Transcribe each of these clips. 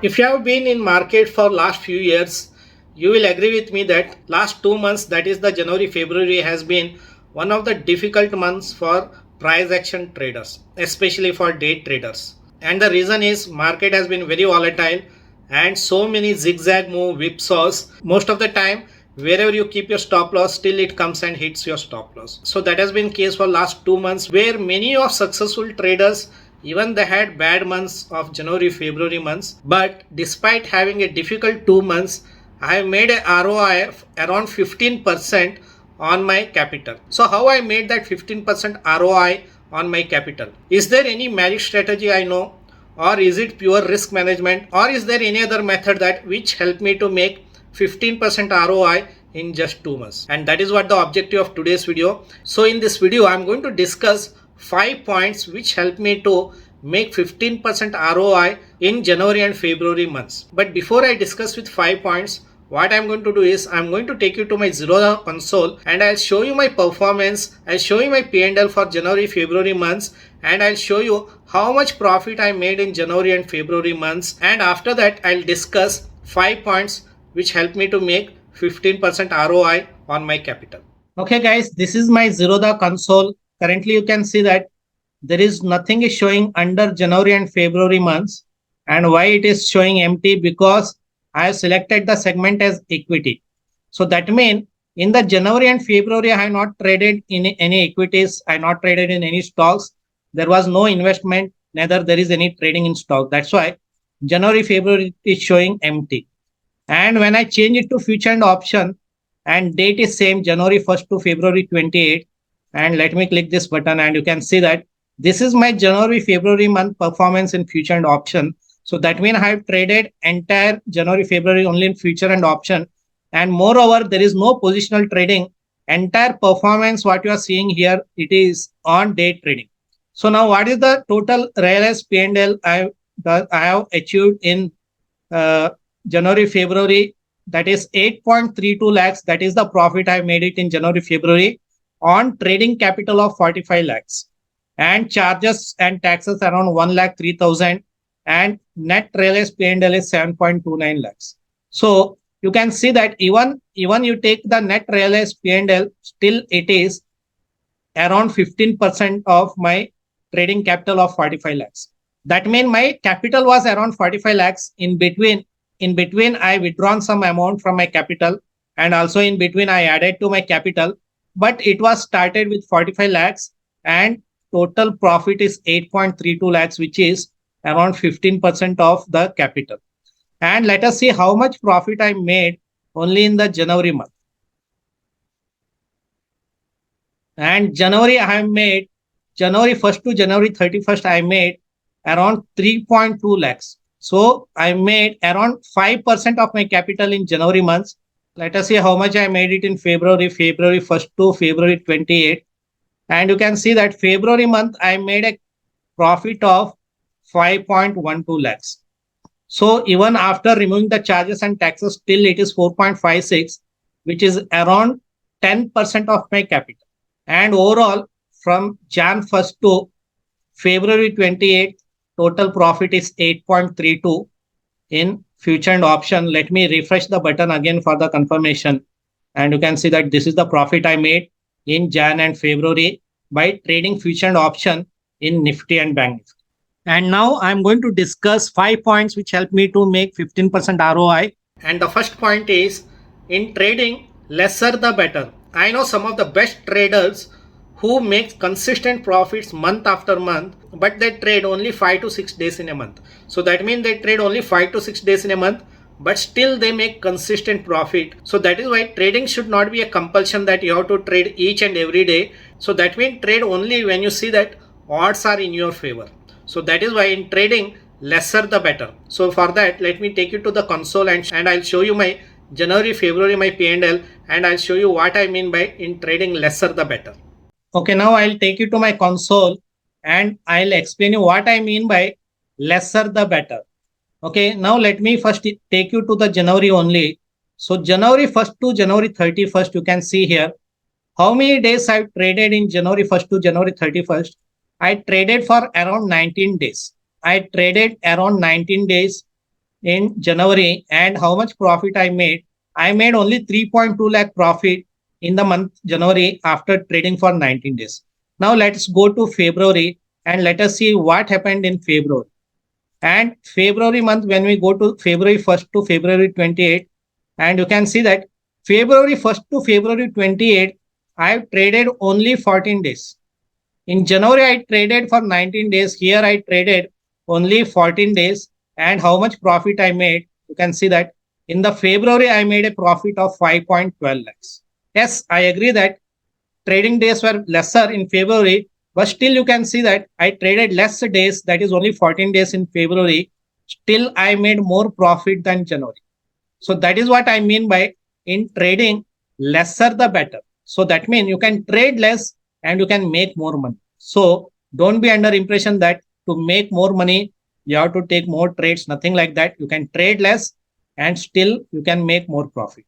If you have been in market for last few years, you will agree with me that last 2 months, that is the January, February, has been one of the difficult months for price action traders, especially for day traders. And the reason is market has been very volatile and so many zigzag move whipsaws. Most of the time, wherever you keep your stop loss, still it comes and hits your stop loss. So that has been case for last 2 months, where many of successful traders, even they had bad months of January, February months, but despite having a difficult 2 months, I have made a ROI of around 15% on my capital. So how I made that 15% ROI on my capital? Is there any magic strategy I know, or is it pure risk management, or is there any other method that which helped me to make 15% ROI in just 2 months? And that is what the objective of today's video. So in this video, I'm going to discuss 5 points which help me to make 15% ROI in January and February months. But before I discuss with 5 points, what I'm going to do is I'm going to take you to my Zerodha console and I'll show you my performance. I'll show you my P&L for January, February months, and I'll show you how much profit I made in January and February months. And after that, I'll discuss 5 points which help me to make 15% ROI on my capital. Okay guys, this is my Zerodha console. Currently you can see that there is nothing is showing under January and February months. And why it is showing empty? Because I have selected the segment as equity. So that means in the January and February, I have not traded in any equities. I have not traded in any stocks. There was no investment, neither there is any trading in stock. That's why January, February is showing empty. And when I change it to future and option, and date is same, January 1st to February 28th. And let me click this button and you can see that this is my January, February month performance in future and option. So that means I have traded entire January, February only in future and option. And moreover, there is no positional trading. Entire performance, what you are seeing here, it is on day trading. So now what is the total realized P&L I have achieved in January, February? That is 8.32 lakhs. That is the profit I made it in January, February on trading capital of 45 lakhs. And charges and taxes around 1,03,000, and net realized P&L is 7.29 lakhs. So you can see that even you take the net realized P&L, still it is around 15% of my trading capital of 45 lakhs. That means my capital was around 45 lakhs. In between I withdrawn some amount from my capital, and also in between I added to my capital, but it was started with 45 lakhs and total profit is 8.32 lakhs, which is around 15% of the capital. And let us see how much profit I made only in the January month. And January I have made, January 1st to January 31st, I made around 3.2 lakhs. So I made around 5% of my capital in January months. Let us see how much I made it in February 1st to February 28th. And you can see that February month, I made a profit of 5.12 lakhs. So even after removing the charges and taxes, still it is 4.56, which is around 10% of my capital. And overall, from Jan 1st to February 28th, total profit is 8.32 in future and option. Let me refresh the button again for the confirmation. And you can see that this is the profit I made in Jan and February by trading future and option in Nifty and Bank Nifty. And now I'm going to discuss 5 points which help me to make 15% ROI. And the first point is, in trading, lesser the better. I know some of the best traders who make consistent profits month after month, but they trade only 5 to 6 days in a month. So that means they trade only 5 to 6 days in a month, but still they make consistent profit. So that is why trading should not be a compulsion that you have to trade each and every day. So that means trade only when you see that odds are in your favor. So that is why in trading, lesser the better. So for that, let me take you to the console and I'll show you my January, February, my P&L, and I'll show you what I mean by in trading lesser the better. Okay, now I'll take you to my console and I'll explain you what I mean by lesser the better. Okay, now let me first take you to the January only. So January 1st to January 31st, you can see here how many days I've traded in January 1st to January 31st. I traded for around 19 days. I traded around 19 days in January and how much profit I made. I made only 3.2 lakh profit in the month January after trading for 19 days. Now let's go to February and let us see what happened in February. And February month, when we go to February 1st to February 28th, and you can see that February 1st to February 28th, I've traded only 14 days. In January, I traded for 19 days. Here, I traded only 14 days. And how much profit I made? You can see that in the February, I made a profit of 5.12 lakhs. Yes, I agree that trading days were lesser in February, but still you can see that I traded less days, that is only 14 days in February. Still, I made more profit than January. So that is what I mean by in trading, lesser the better. So that means you can trade less and you can make more money. So don't be under impression that to make more money, you have to take more trades, nothing like that. You can trade less and still you can make more profit.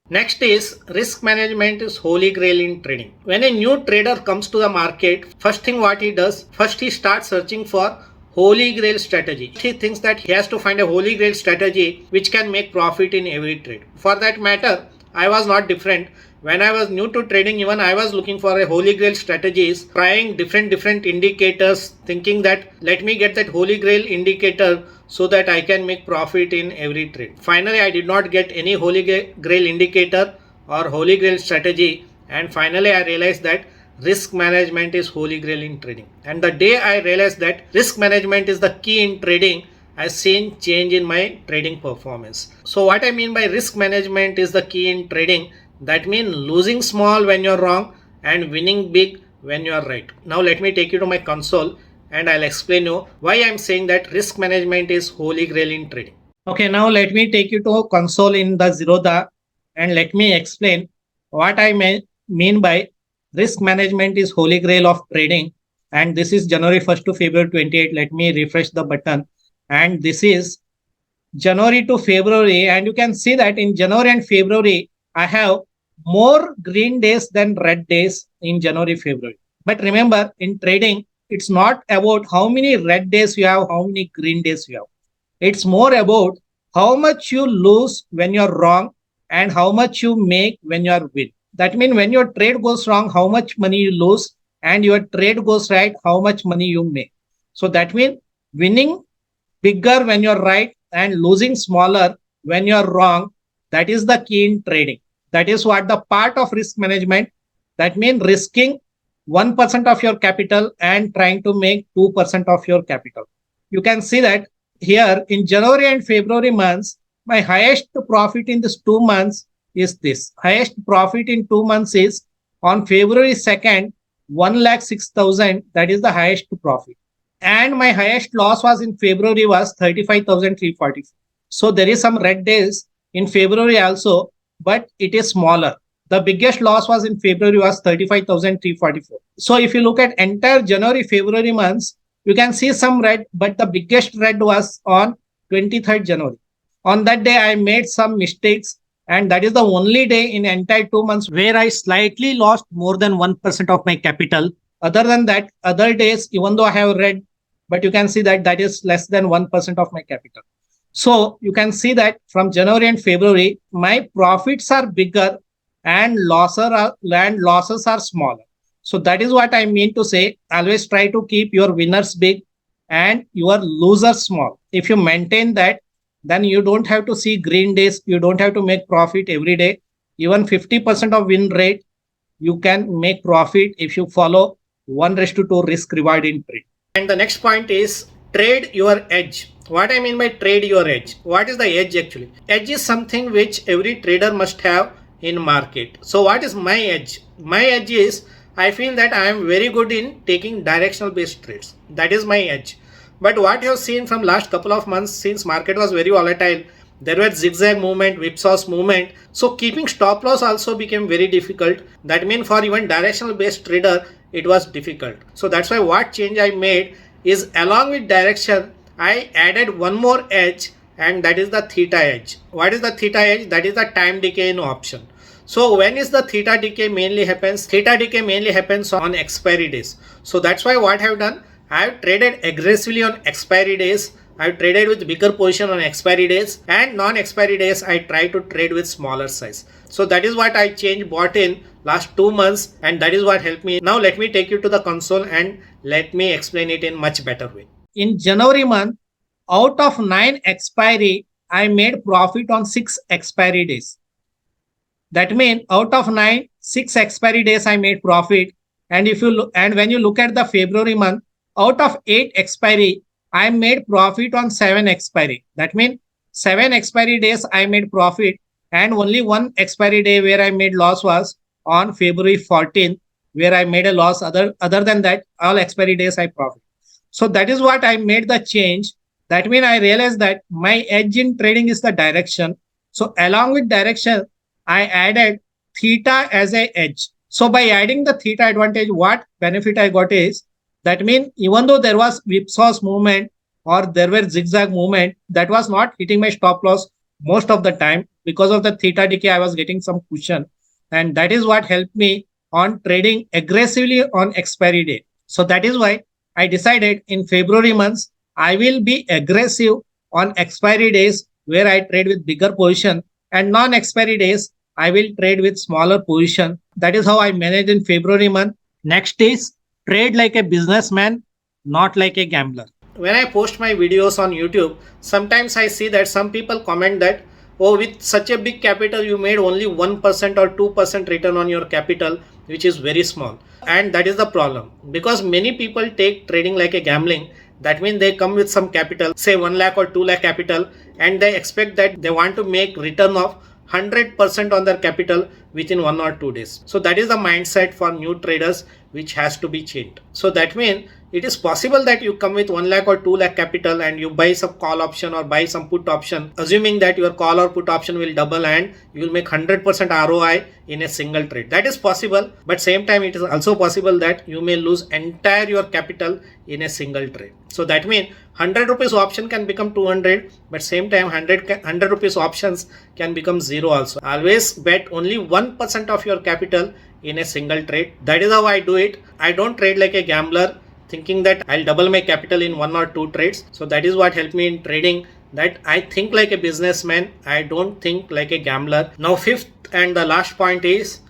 Next is risk management is holy grail in trading. When a new trader comes to the market, first thing what he does, first he starts searching for holy grail strategy. He thinks that he has to find a holy grail strategy which can make profit in every trade. For that matter, I was not different. When I was new to trading, even I was looking for a holy grail strategies, trying different indicators, thinking that let me get that holy grail indicator so that I can make profit in every trade. Finally, I did not get any holy grail indicator or holy grail strategy, and finally I realized that risk management is holy grail in trading. And the day I realized that risk management is the key in trading, I seen change in my trading performance. So what I mean by risk management is the key in trading. That means losing small when you're wrong and winning big when you're right. Now let me take you to my console and I'll explain you why I'm saying that risk management is holy grail in trading. Okay, now let me take you to console in the Zerodha and let me explain what I mean by risk management is holy grail of trading. And this is January 1st to February 28. Let me refresh the button. And this is January to February. And you can see that in January and February, I have more green days than red days in January, February. But remember, in trading, it's not about how many red days you have, how many green days you have. It's more about how much you lose when you're wrong and how much you make when you're win. That means when your trade goes wrong, how much money you lose, and your trade goes right, how much money you make. So that means winning bigger when you're right and losing smaller when you're wrong. That is the key in trading. That is what the part of risk management. That means risking 1% of your capital and trying to make 2% of your capital. You can see that here in January and February months, my highest profit in these 2 months is this. Highest profit in 2 months is on February 2nd, 1,06,000. That is the highest profit. And my highest loss was in February was 35,344. So there is some red days in February also, but it is smaller. The biggest loss was in February was 35,344. So if you look at entire January, February months, you can see some red, but the biggest red was on 23rd January. On that day, I made some mistakes, and that is the only day in entire 2 months where I slightly lost more than 1% of my capital. Other than that, other days, even though I have red, but you can see that that is less than 1% of my capital. So you can see that from January and February, my profits are bigger and losses are smaller. So that is what I mean to say. Always try to keep your winners big and your losers small. If you maintain that, then you don't have to see green days. You don't have to make profit every day. Even 50% of win rate, you can make profit if you follow 1:2 risk reward in trade. And the next point is trade your edge. What I mean by trade your edge? What is the edge actually? Edge is something which every trader must have in market. So what is my edge? My edge is I feel that I am very good in taking directional based trades. That is my edge. But what you have seen from last couple of months, since market was very volatile, there were zigzag movement, whipsaws movement. So keeping stop loss also became very difficult. That means for even directional based trader, it was difficult. So that's why what change I made is along with direction, I added one more edge, and that is the theta edge. What is the theta edge? That is the time decay in option. So when is the theta decay mainly happens? Theta decay mainly happens on expiry days. So that's why what I have done, I have traded aggressively on expiry days I traded with bigger position on expiry days, and non-expiry days I try to trade with smaller size. So that is what I changed bought in last 2 months, and that is what helped me. Now let me take you to the console and let me explain it in much better way. In January month, out of 9 expiry, I made profit on 6 expiry days. That means out of 9, 6 expiry days I made profit. And if you look, and when you look at the February month, out of 8 expiry, I made profit on 7 expiry. That means 7 expiry days I made profit, and only 1 expiry day where I made loss was on February 14th, where I made a loss. Other than that, all expiry days I profit. So that is what I made the change. That means I realized that my edge in trading is the direction. So along with direction, I added theta as a edge. So by adding the theta advantage, what benefit I got is, that means even though there was whipsaw movement or there were zigzag movement, that was not hitting my stop loss most of the time. Because of the theta decay, I was getting some cushion. And that is what helped me on trading aggressively on expiry day. So that is why I decided in February months, I will be aggressive on expiry days where I trade with bigger position, and non-expiry days, I will trade with smaller position. That is how I managed in February month. Next is trade like a businessman, not like a gambler. When I post my videos on YouTube, sometimes I see that some people comment that, oh, with such a big capital, you made only 1% or 2% return on your capital, which is very small. And that is the problem, because many people take trading like a gambling. That means they come with some capital, say 1 lakh or 2 lakh capital, and they expect that they want to make return of 100% on their capital within 1 or 2 days. So that is the mindset for new traders, which has to be changed. So that means it is possible that you come with 1 lakh or 2 lakh capital and you buy some call option or buy some put option, assuming that your call or put option will double and you will make 100% ROI in a single trade. That is possible, but same time it is also possible that you may lose entire your capital in a single trade. So that means 100 rupees option can become 200, but same time 100 rupees options can become 0 also. Always bet only 1% of your capital in a single trade. That is how I do it. I don't trade like a gambler, thinking that I'll double my capital in 1 or 2 trades. So that is what helped me in trading, that I think like a businessman, I don't think like a gambler. Now fifth and the last point is,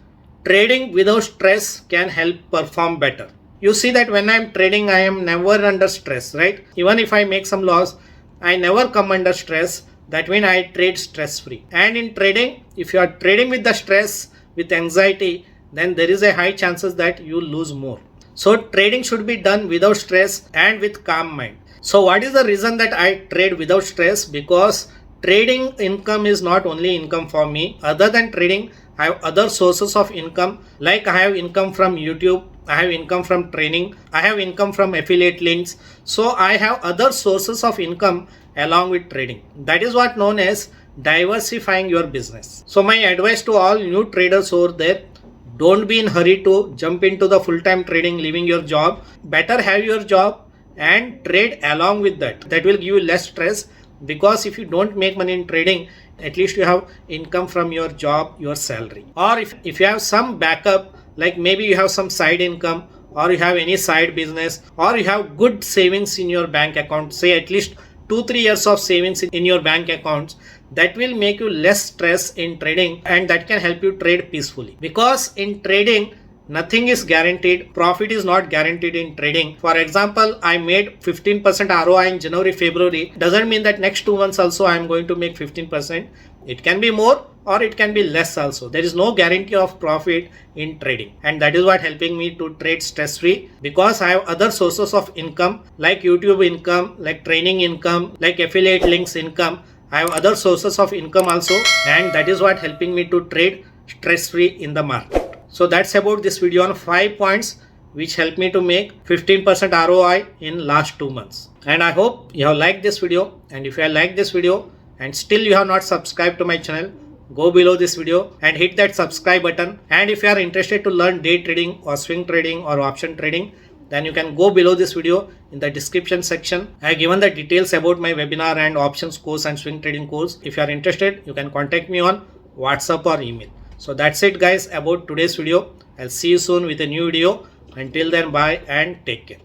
trading without stress can help perform better. You see that when I'm trading, I am never under stress, right? Even if I make some loss, I never come under stress. That means I trade stress free. And in trading, if you are trading with the stress, with anxiety, then there is a high chances that you lose more. So trading should be done without stress and with calm mind. So what is the reason that I trade without stress? Because trading income is not only income for me. Other than trading, I have other sources of income. Like I have income from YouTube, I have income from training, I have income from affiliate links. So I have other sources of income along with trading. That is what known as diversifying your business. So my advice to all new traders over there, don't be in hurry to jump into the full-time trading, leaving your job. Better have your job and trade along with that. That will give you less stress, because if you don't make money in trading, at least you have income from your job, your salary. Or if you have some backup, like maybe you have some side income, or you have any side business, or you have good savings in your bank account, say at least 2-3 years of savings in your bank accounts, that will make you less stress in trading, and that can help you trade peacefully. Because in trading, nothing is guaranteed. Profit is not guaranteed in trading. For example, I made 15% ROI in January, February. Doesn't mean that next 2 months also I am going to make 15%. It can be more or it can be less also. There is no guarantee of profit in trading. And that is what helping me to trade stress free, because I have other sources of income like YouTube income, like training income, like affiliate links income. I have other sources of income also, and that is what helping me to trade stress free in the market. So that's about this video on 5 points which helped me to make 15% ROI in last 2 months. And I hope you have liked this video. And if you have liked this video and still you have not subscribed to my channel, go below this video and hit that subscribe button. And if you are interested to learn day trading or swing trading or option trading, then you can go below this video in the description section. I have given the details about my webinar and options course and swing trading course. If you are interested, you can contact me on WhatsApp or email. So that's it guys about today's video. I'll see you soon with a new video. Until then, bye and take care.